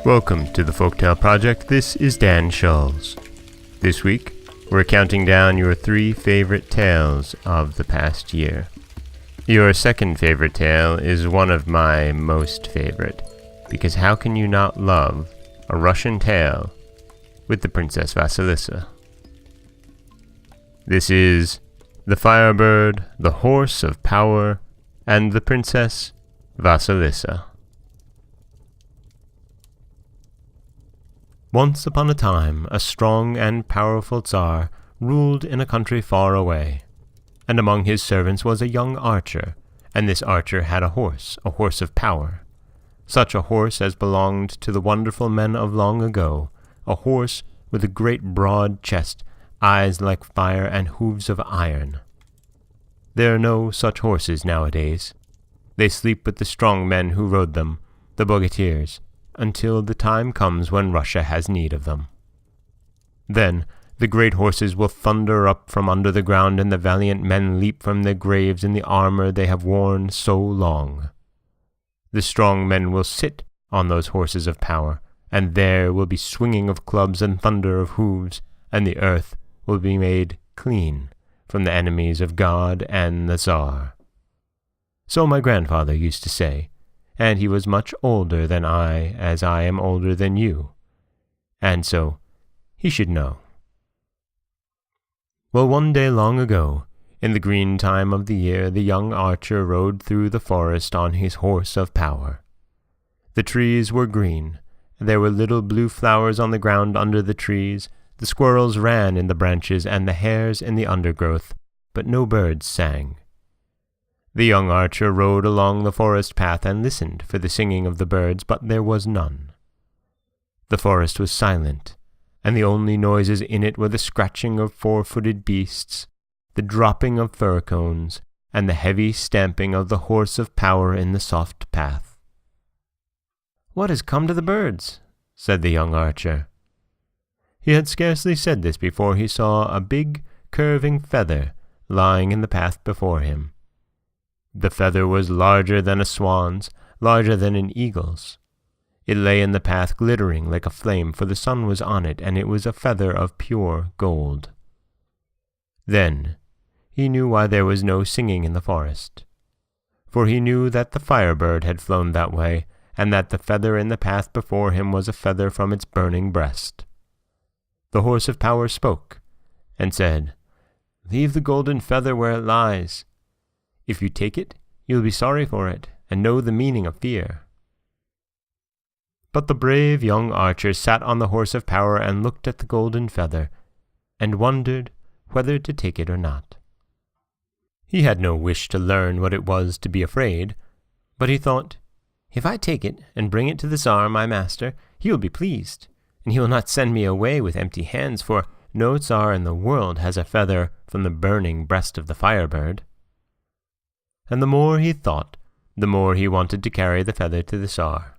Welcome to the Folktale Project. This is Dan Schulz. This week, we're counting down your 3 favorite tales of the past year. Your second favorite tale is one of my most favorite, because how can you not love a Russian tale with the Princess Vasilisa? This is the Firebird, the Horse of Power, and the Princess Vasilisa. Once upon a time, a strong and powerful Tzar ruled in a country far away, and among his servants was a young archer, and this archer had a horse of power. Such a horse as belonged to the wonderful men of long ago, a horse with a great broad chest, eyes like fire, and hoofs of iron. There are no such horses nowadays. They sleep with the strong men who rode them, the bogatirs, until the time comes when Russia has need of them. Then the great horses will thunder up from under the ground, and the valiant men leap from their graves in the armor they have worn so long. The strong men will sit on those horses of power, and there will be swinging of clubs and thunder of hooves, and the earth will be made clean from the enemies of God and the Tzar. So my grandfather used to say, and he was much older than I, as I am older than you, and so he should know. Well, one day long ago, in the green time of the year, the young archer rode through the forest on his horse of power. The trees were green, there were little blue flowers on the ground under the trees, the squirrels ran in the branches and the hares in the undergrowth, but no birds sang. The young archer rode along the forest path and listened for the singing of the birds, but there was none. The forest was silent, and the only noises in it were the scratching of 4-footed beasts, the dropping of fir cones, and the heavy stamping of the horse of power in the soft path. "What has come to the birds?" said the young archer. He had scarcely said this before he saw a big, curving feather lying in the path before him. The feather was larger than a swan's, larger than an eagle's. It lay in the path glittering like a flame, for the sun was on it, and it was a feather of pure gold. Then he knew why there was no singing in the forest, for he knew that the Firebird had flown that way, and that the feather in the path before him was a feather from its burning breast. The horse of power spoke, and said, "Leave the golden feather where it lies. If you take it, you will be sorry for it, and know the meaning of fear." But the brave young archer sat on the horse of power and looked at the golden feather, and wondered whether to take it or not. He had no wish to learn what it was to be afraid, but he thought, "If I take it and bring it to the Tzar, my master, he will be pleased, and he will not send me away with empty hands, for no Tzar in the world has a feather from the burning breast of the Firebird." And the more he thought, the more he wanted to carry the feather to the Tzar,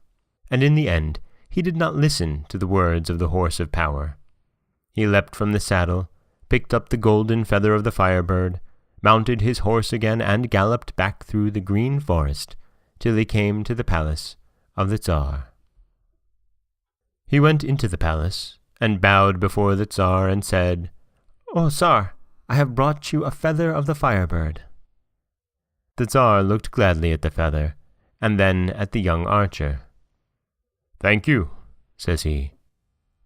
and in the end he did not listen to the words of the horse of power. He leapt from the saddle, picked up the golden feather of the Firebird, mounted his horse again, and galloped back through the green forest till he came to the palace of the Tzar. He went into the palace, and bowed before the Tzar, and said, "O Tzar, I have brought you a feather of the Firebird." The Tzar looked gladly at the feather, and then at the young archer. "Thank you," says he,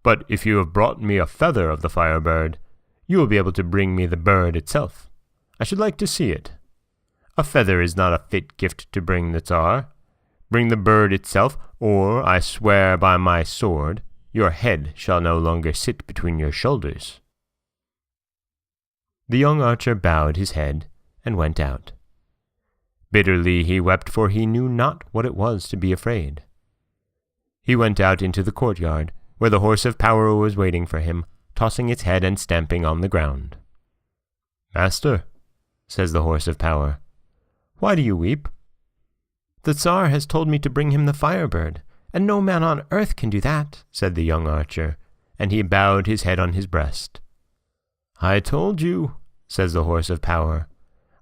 "but if you have brought me a feather of the Firebird, you will be able to bring me the bird itself. I should like to see it. A feather is not a fit gift to bring the Tzar. Bring the bird itself, or I swear by my sword, your head shall no longer sit between your shoulders." The young archer bowed his head and went out. Bitterly he wept, for he knew not what it was to be afraid. He went out into the courtyard, where the horse of power was waiting for him, tossing its head and stamping on the ground. "Master," says the horse of power, "why do you weep?" "The Tzar has told me to bring him the Firebird, and no man on earth can do that," said the young archer, and he bowed his head on his breast. "I told you," says the horse of power,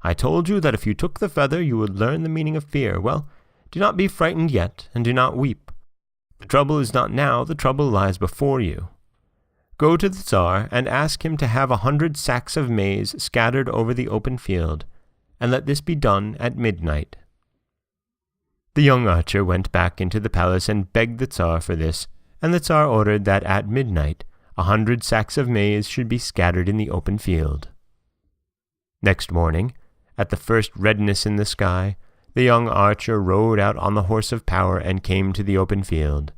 "I told you that if you took the feather you would learn the meaning of fear. Well, do not be frightened yet, and do not weep. The trouble is not now, the trouble lies before you. Go to the Tzar and ask him to have 100 sacks of maize scattered over the open field, and let this be done at midnight." The young archer went back into the palace and begged the Tzar for this, and the Tzar ordered that at midnight 100 sacks of maize should be scattered in the open field. Next morning, at the first redness in the sky, the young archer rode out on the horse of power and came to the open field.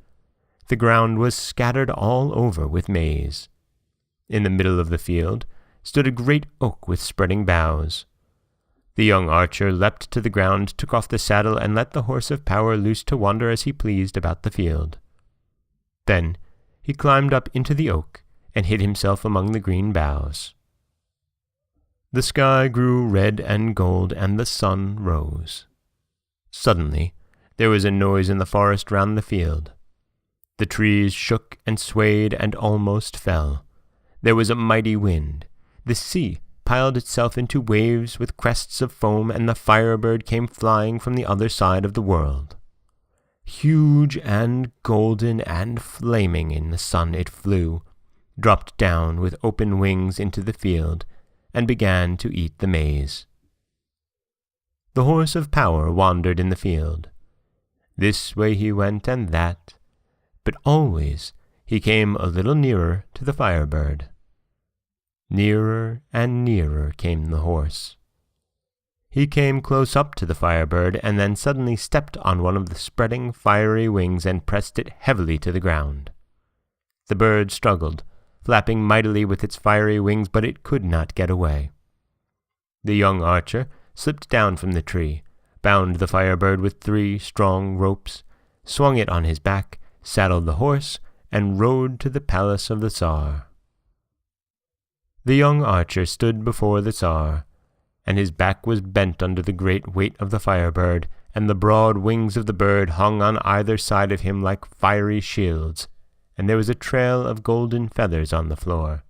The ground was scattered all over with maize. In the middle of the field stood a great oak with spreading boughs. The young archer leapt to the ground, took off the saddle, and let the horse of power loose to wander as he pleased about the field. Then he climbed up into the oak and hid himself among the green boughs. The sky grew red and gold, and the sun rose. Suddenly there was a noise in the forest round the field. The trees shook and swayed and almost fell. There was a mighty wind. The sea piled itself into waves with crests of foam, and the Firebird came flying from the other side of the world. Huge and golden and flaming in the sun it flew, dropped down with open wings into the field, and began to eat the maize. The horse of power wandered in the field. This way he went and that, but always he came a little nearer to the Firebird. Nearer and nearer came the horse. He came close up to the Firebird, and then suddenly stepped on one of the spreading fiery wings and pressed it heavily to the ground. The bird struggled, flapping mightily with its fiery wings, but it could not get away. The young archer slipped down from the tree, bound the Firebird with 3 strong ropes, swung it on his back, saddled the horse, and rode to the palace of the Tzar. The young archer stood before the Tzar, and his back was bent under the great weight of the Firebird, and the broad wings of the bird hung on either side of him like fiery shields, and there was a trail of golden feathers on the floor.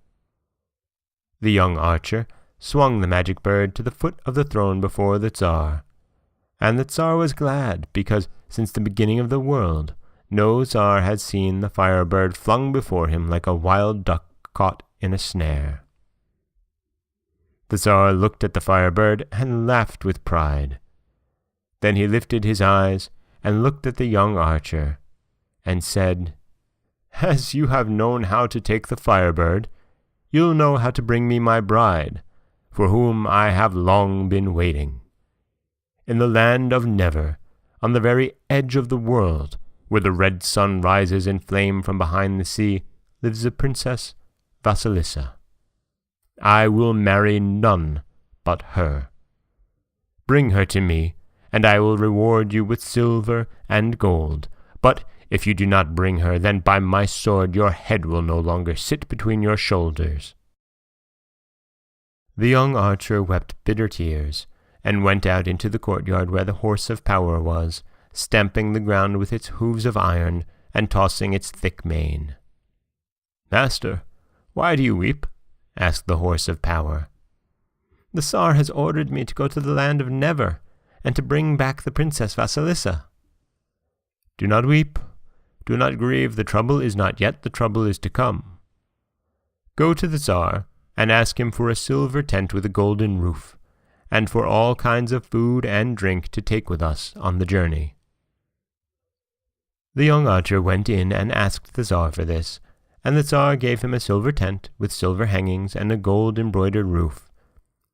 The young archer swung the magic bird to the foot of the throne before the Tzar, and the Tzar was glad, because since the beginning of the world no Tzar had seen the Firebird flung before him like a wild duck caught in a snare. The Tzar looked at the Firebird and laughed with pride. Then he lifted his eyes and looked at the young archer, and said, "As you have known how to take the Firebird, you'll know how to bring me my bride, for whom I have long been waiting. In the land of Never, on the very edge of the world, where the red sun rises in flame from behind the sea, lives the Princess Vasilisa. I will marry none but her. Bring her to me, and I will reward you with silver and gold. But if you do not bring her, then by my sword your head will no longer sit between your shoulders." The young archer wept bitter tears, and went out into the courtyard where the horse of power was, stamping the ground with its hoofs of iron, and tossing its thick mane. "Master, why do you weep?" asked the horse of power. "The Tzar has ordered me to go to the land of Never, and to bring back the Princess Vasilisa." "Do not weep, do not grieve, the trouble is not yet, the trouble is to come. Go to the Tzar, and ask him for a silver tent with a golden roof, and for all kinds of food and drink to take with us on the journey." The young archer went in and asked the Tzar for this, and the Tzar gave him a silver tent with silver hangings and a gold-embroidered roof,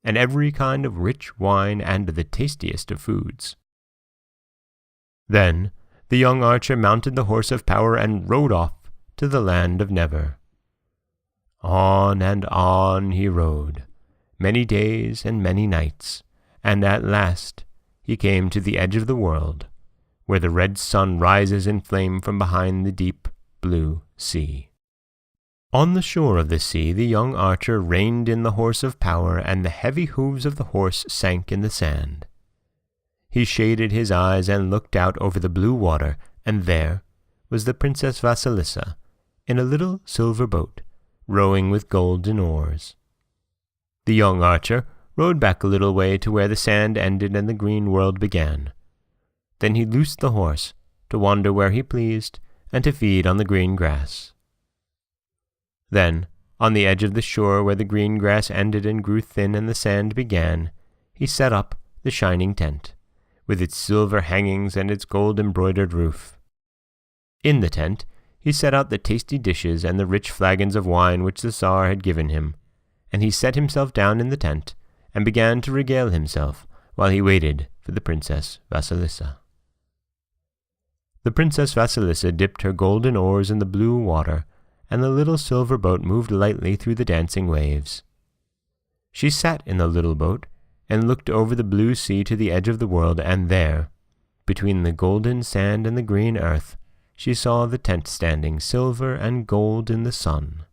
and every kind of rich wine and the tastiest of foods. Then the young archer mounted the horse of power and rode off to the land of Never. On and on he rode, many days and many nights, and at last he came to the edge of the world, where the red sun rises in flame from behind the deep blue sea. On the shore of the sea the young archer reined in the horse of power, and the heavy hooves of the horse sank in the sand. He shaded his eyes and looked out over the blue water, and there was the Princess Vasilisa, in a little silver boat, rowing with golden oars. The young archer rode back a little way to where the sand ended and the green world began. Then he loosed the horse, to wander where he pleased, and to feed on the green grass. Then, on the edge of the shore where the green grass ended and grew thin and the sand began, he set up the shining tent, with its silver hangings and its gold-embroidered roof. In the tent he set out the tasty dishes and the rich flagons of wine which the Tzar had given him, and he set himself down in the tent and began to regale himself while he waited for the Princess Vasilisa. The Princess Vasilisa dipped her golden oars in the blue water, and the little silver boat moved lightly through the dancing waves. She sat in the little boat and looked over the blue sea to the edge of the world, and there, between the golden sand and the green earth, she saw the tent standing silver and gold in the sun.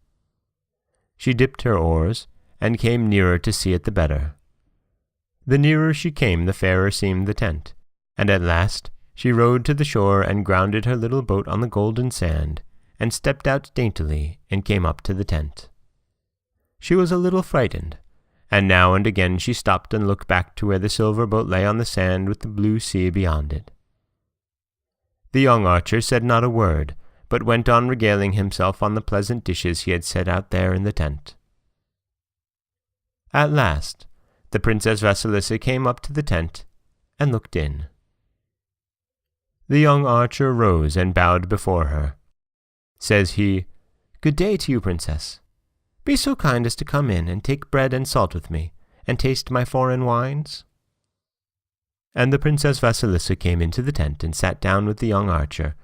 She dipped her oars and came nearer to see it the better. The nearer she came, the fairer seemed the tent, and at last she rowed to the shore and grounded her little boat on the golden sand, and stepped out daintily and came up to the tent. She was a little frightened, and now and again she stopped and looked back to where the silver boat lay on the sand with the blue sea beyond it. The young archer said not a word, but went on regaling himself on the pleasant dishes he had set out there in the tent. At last, the Princess Vasilisa came up to the tent and looked in. The young archer rose and bowed before her. Says he, "Good day to you, Princess. Be so kind as to come in and take bread and salt with me, and taste my foreign wines." And the Princess Vasilisa came into the tent and sat down with the young archer,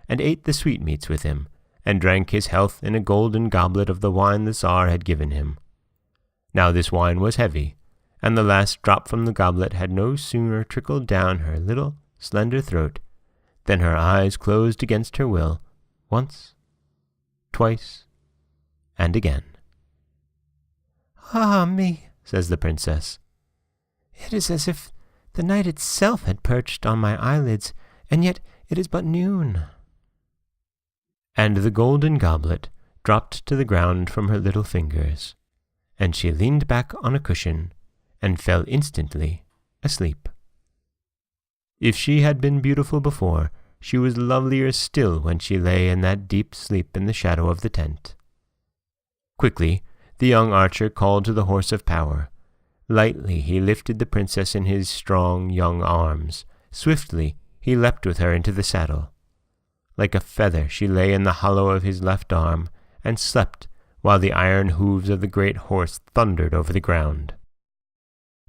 and ate the sweetmeats with him, and drank his health in a golden goblet of the wine the Tzar had given him. Now this wine was heavy, and the last drop from the goblet had no sooner trickled down her little, slender throat than her eyes closed against her will, once, twice, and again. "Ah me," says the princess, "it is as if the night itself had perched on my eyelids, and yet it is but noon." And the golden goblet dropped to the ground from her little fingers, and she leaned back on a cushion and fell instantly asleep. If she had been beautiful before, she was lovelier still when she lay in that deep sleep in the shadow of the tent. Quickly, the young archer called to the horse of power. Lightly he lifted the princess in his strong young arms. Swiftly he leapt with her into the saddle. Like a feather she lay in the hollow of his left arm, and slept while the iron hoofs of the great horse thundered over the ground.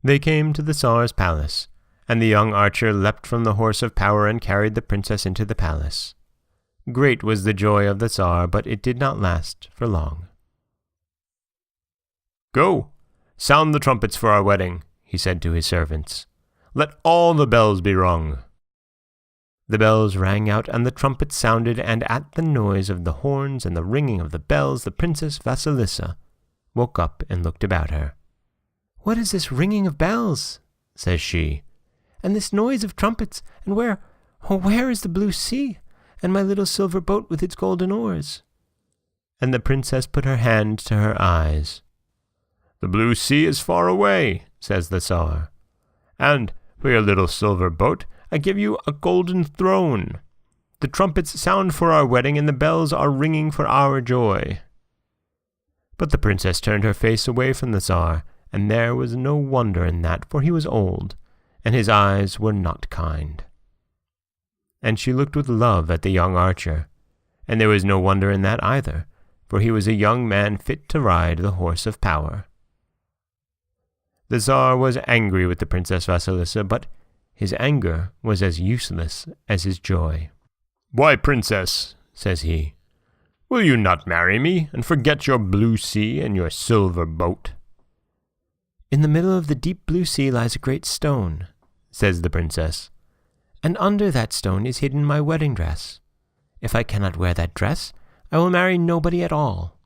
They came to the Tsar's palace, and the young archer leapt from the horse of power and carried the princess into the palace. Great was the joy of the Tzar, but it did not last for long. "Go, sound the trumpets for our wedding," he said to his servants. "Let all the bells be rung." The bells rang out, and the trumpets sounded, and at the noise of the horns and the ringing of the bells, the Princess Vasilisa woke up and looked about her. "What is this ringing of bells?" says she, "and this noise of trumpets, and where is the blue sea, and my little silver boat with its golden oars?" And the princess put her hand to her eyes. "The blue sea is far away," says the Tsar, "and for your little silver boat I give you a golden throne. The trumpets sound for our wedding, and the bells are ringing for our joy." But the princess turned her face away from the Tsar, and there was no wonder in that, for he was old, and his eyes were not kind. And she looked with love at the young archer, and there was no wonder in that either, for he was a young man fit to ride the horse of power. The Tzar was angry with the Princess Vasilisa, but his anger was as useless as his joy. "Why, princess," says he, "will you not marry me, and forget your blue sea and your silver boat?" "In the middle of the deep blue sea lies a great stone," says the princess, "and under that stone is hidden my wedding dress. If I cannot wear that dress, I will marry nobody at all."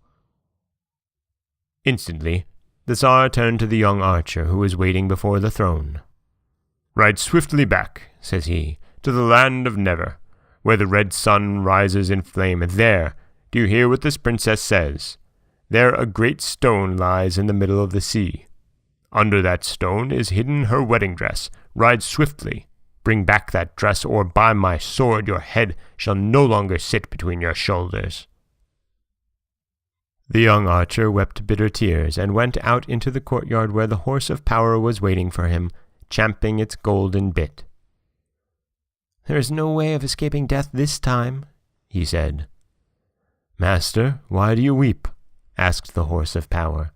Instantly, the Tsar turned to the young archer who was waiting before the throne. "Ride swiftly back," says he, "to the land of Never, where the red sun rises in flame, and there, do you hear what this princess says? There a great stone lies in the middle of the sea. Under that stone is hidden her wedding dress. Ride swiftly, Bring back that dress, or by my sword your head shall no longer sit between your shoulders." The young archer wept bitter tears, and went out into the courtyard where the horse of power was waiting for him, champing its golden bit. "There is no way of escaping death this time," he said. "Master, why do you weep?" asked the horse of power.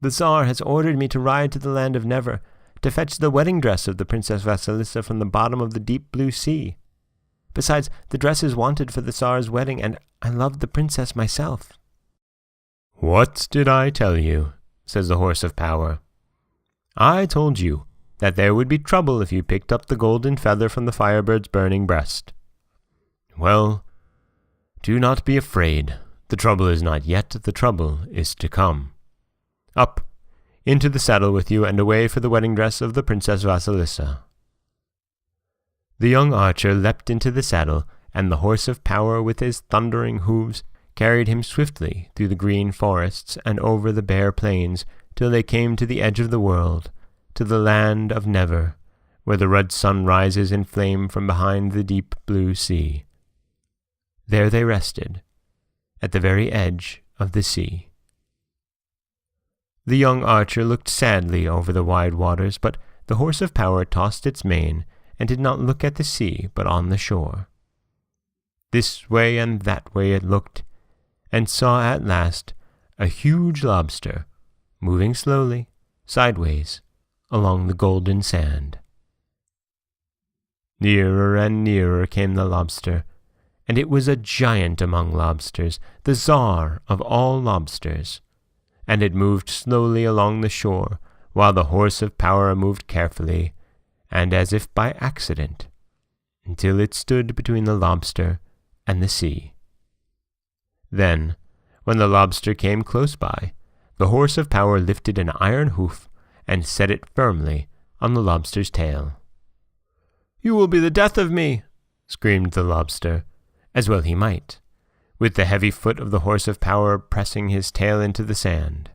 "The Tzar has ordered me to ride to the land of Never, to fetch the wedding dress of the Princess Vasilisa from the bottom of the deep blue sea. Besides, the dress is wanted for the Tsar's wedding, and I love the princess myself." "What did I tell you?" says the horse of power. "I told you that there would be trouble if you picked up the golden feather from the Firebird's burning breast. Well, do not be afraid. The trouble is not yet, the trouble is to come. Up, into the saddle with you, and away for the wedding dress of the Princess Vasilisa." The young archer leapt into the saddle, and the horse of power with his thundering hoofs carried him swiftly through the green forests and over the bare plains till they came to the edge of the world, to the land of Never, where the red sun rises in flame from behind the deep blue sea. There they rested, at the very edge of the sea. The young archer looked sadly over the wide waters, but the horse of power tossed its mane, and did not look at the sea, but on the shore. This way and that way it looked, and saw at last a huge lobster, moving slowly, sideways, along the golden sand. Nearer and nearer came the lobster, and it was a giant among lobsters, the Tzar of all lobsters, and it moved slowly along the shore, while the horse of power moved carefully, and as if by accident, until it stood between the lobster and the sea. Then, when the lobster came close by, the horse of power lifted an iron hoof and set it firmly on the lobster's tail. "You will be the death of me," screamed the lobster, as well he might, with the heavy foot of the horse of power pressing his tail into the sand.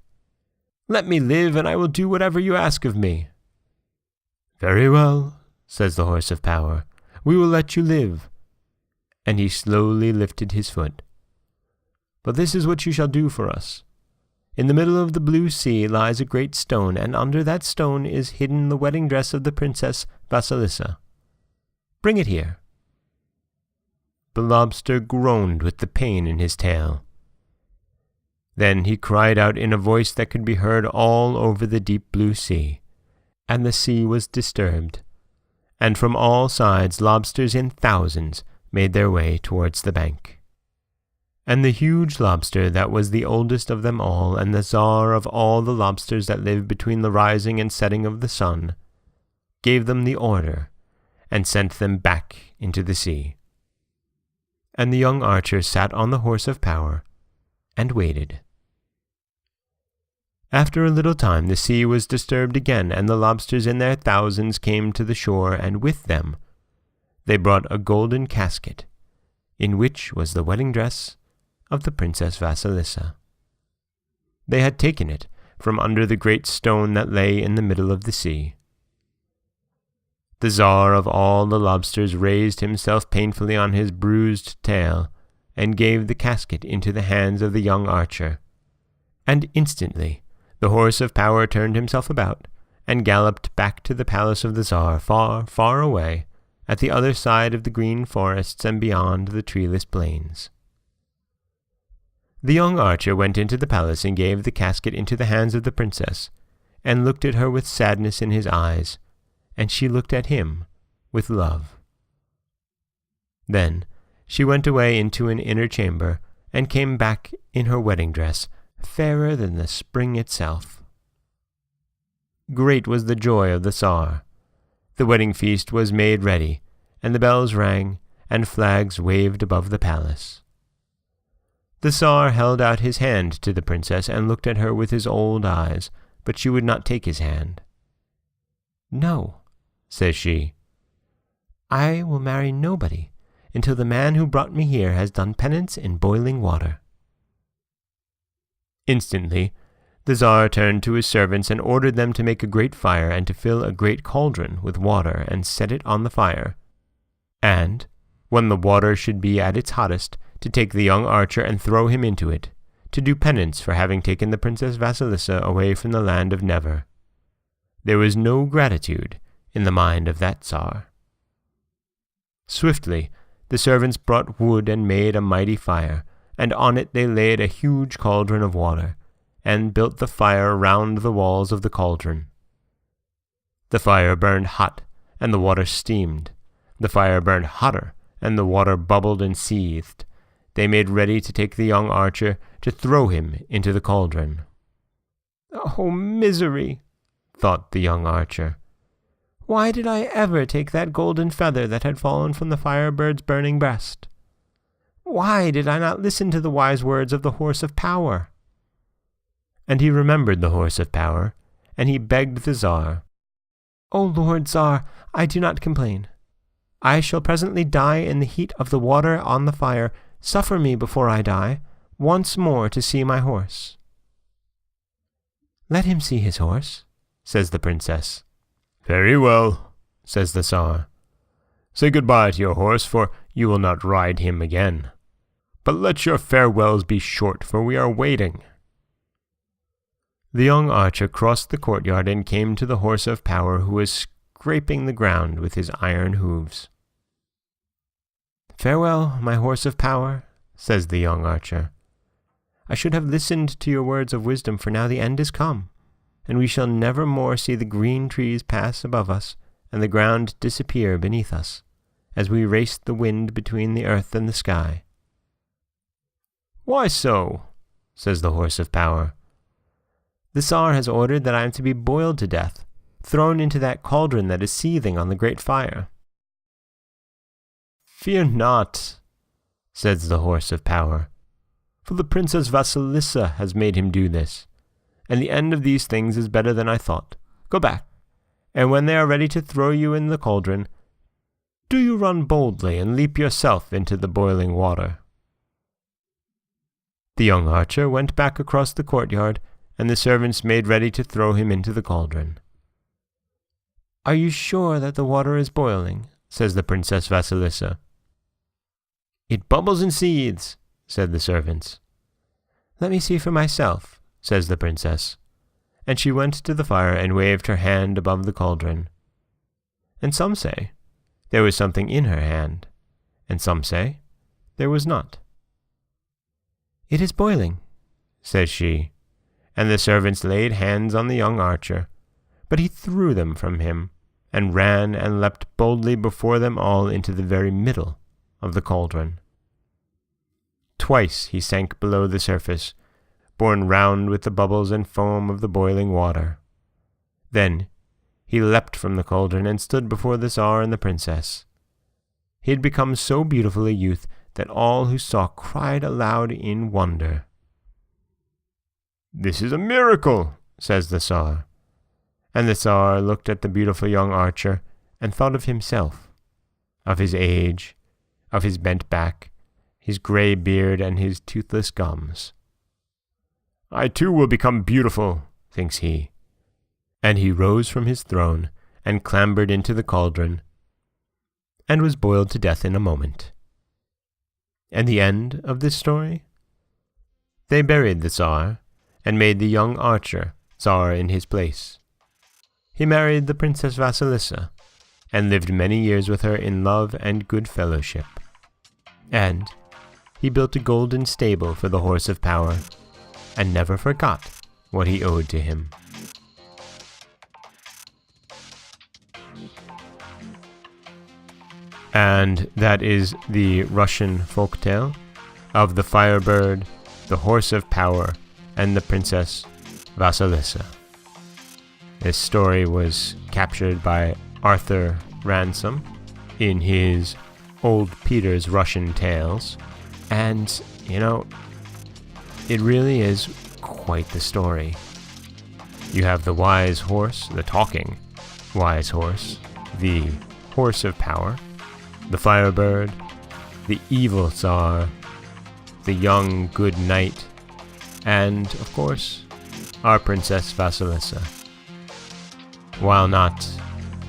"Let me live, and I will do whatever you ask of me." "Very well," says the horse of power, "we will let you live." And he slowly lifted his foot. "But this is what you shall do for us. In the middle of the blue sea lies a great stone, and under that stone is hidden the wedding dress of the Princess Vasilisa. Bring it here." The lobster groaned with the pain in his tail. Then he cried out in a voice that could be heard all over the deep blue sea, and the sea was disturbed, and from all sides lobsters in thousands made their way towards the bank. And the huge lobster that was the oldest of them all, and the Tzar of all the lobsters that live between the rising and setting of the sun, gave them the order, and sent them back into the sea. And the young archer sat on the horse of power, and waited. After a little time the sea was disturbed again, and the lobsters in their thousands came to the shore, and with them they brought a golden casket, in which was the wedding dress of the Princess Vasilisa. They had taken it from under the great stone that lay in the middle of the sea. The Tzar of all the lobsters raised himself painfully on his bruised tail, and gave the casket into the hands of the young archer, and instantly the horse of power turned himself about, and galloped back to the palace of the Tzar, far, far away, at the other side of the green forests and beyond the treeless plains. The young archer went into the palace and gave the casket into the hands of the princess, and looked at her with sadness in his eyes, and she looked at him with love. Then she went away into an inner chamber, and came back in her wedding dress, fairer than the spring itself. Great was the joy of the Tzar. The wedding feast was made ready, and the bells rang, and flags waved above the palace. The Tzar held out his hand to the princess, and looked at her with his old eyes, but she would not take his hand. "No," says she, "I will marry nobody until the man who brought me here has done penance in boiling water." Instantly The Tzar turned to his servants and ordered them to make a great fire and to fill a great cauldron with water and set it on the fire. And, when the water should be at its hottest, to take the young archer and throw him into it, to do penance for having taken the Princess Vasilisa away from the land of Never. There was no gratitude in the mind of that Tzar. Swiftly, the servants brought wood and made a mighty fire, and on it they laid a huge cauldron of water, and built the fire round the walls of the cauldron. The fire burned hot, and the water steamed. The fire burned hotter, and the water bubbled and seethed. They made ready to take the young archer, to throw him into the cauldron. "Oh, misery!" thought the young archer. "Why did I ever take that golden feather that had fallen from the Firebird's burning breast? Why did I not listen to the wise words of the Horse of Power?" And he remembered the Horse of Power, and he begged the Tzar, "O Lord Tzar, I do not complain. I shall presently die in the heat of the water on the fire. Suffer me before I die, once more to see my horse." "Let him see his horse," says the princess. "Very well," says the Tzar. "Say goodbye to your horse, for you will not ride him again. But let your farewells be short, for we are waiting." The young archer crossed the courtyard and came to the Horse of Power, who was scraping the ground with his iron hoofs. "Farewell, my Horse of Power," says the young archer. "I should have listened to your words of wisdom, for now the end is come, and we shall never more see the green trees pass above us, and the ground disappear beneath us, as we race the wind between the earth and the sky." "Why so?" says the Horse of Power. "The Tzar has ordered that I am to be boiled to death, thrown into that cauldron that is seething on the great fire." "Fear not," says the Horse of Power, "for the Princess Vasilisa has made him do this, and the end of these things is better than I thought. Go back, and when they are ready to throw you in the cauldron, do you run boldly and leap yourself into the boiling water." The young archer went back across the courtyard, and the servants made ready to throw him into the cauldron. "Are you sure that the water is boiling?" says the Princess Vasilisa. "It bubbles and seethes," said the servants. "Let me see for myself," says the princess, and she went to the fire and waved her hand above the cauldron. And some say there was something in her hand, and some say there was not. "It is boiling," says she, and the servants laid hands on the young archer, but he threw them from him, and ran and leapt boldly before them all into the very middle of the cauldron. Twice he sank below the surface, borne round with the bubbles and foam of the boiling water. Then he leapt from the cauldron and stood before the Tzar and the princess. He had become so beautiful a youth that all who saw cried aloud in wonder. "This is a miracle," says the Tzar. And the Tzar looked at the beautiful young archer and thought of himself, of his age, of his bent back, his grey beard, and his toothless gums. "I too will become beautiful," thinks he. And he rose from his throne and clambered into the cauldron, and was boiled to death in a moment. And the end of this story? They buried the Tzar, and made the young archer Tzar in his place. He married the Princess Vasilisa, and lived many years with her in love and good fellowship. And he built a golden stable for the Horse of Power, and never forgot what he owed to him. And that is the Russian folktale of the Firebird, the Horse of Power, and the Princess Vasilisa. This story was captured by Arthur Ransom in his Old Peter's Russian Tales, and, it really is quite the story. You have the wise horse, the talking wise horse, the Horse of Power, the Firebird, the evil Tzar, the young good knight, and, of course, our Princess Vasilisa. While not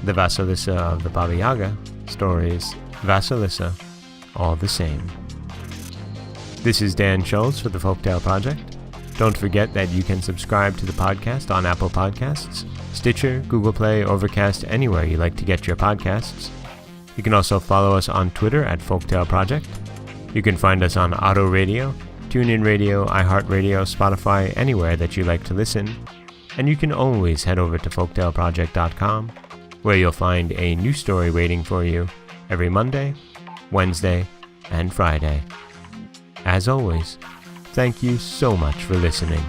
the Vasilisa of the Baba Yaga, stories Vasilisa all the same. This is Dan Schultz for the Folktale Project. Don't forget that you can subscribe to the podcast on Apple Podcasts, Stitcher, Google Play, Overcast, anywhere you like to get your podcasts. You can also follow us on Twitter at Folktale Project. You can find us on Auto Radio, TuneIn Radio, iHeartRadio, Spotify, anywhere that you like to listen. And you can always head over to folktaleproject.com, where you'll find a new story waiting for you every Monday, Wednesday, and Friday. As always, thank you so much for listening.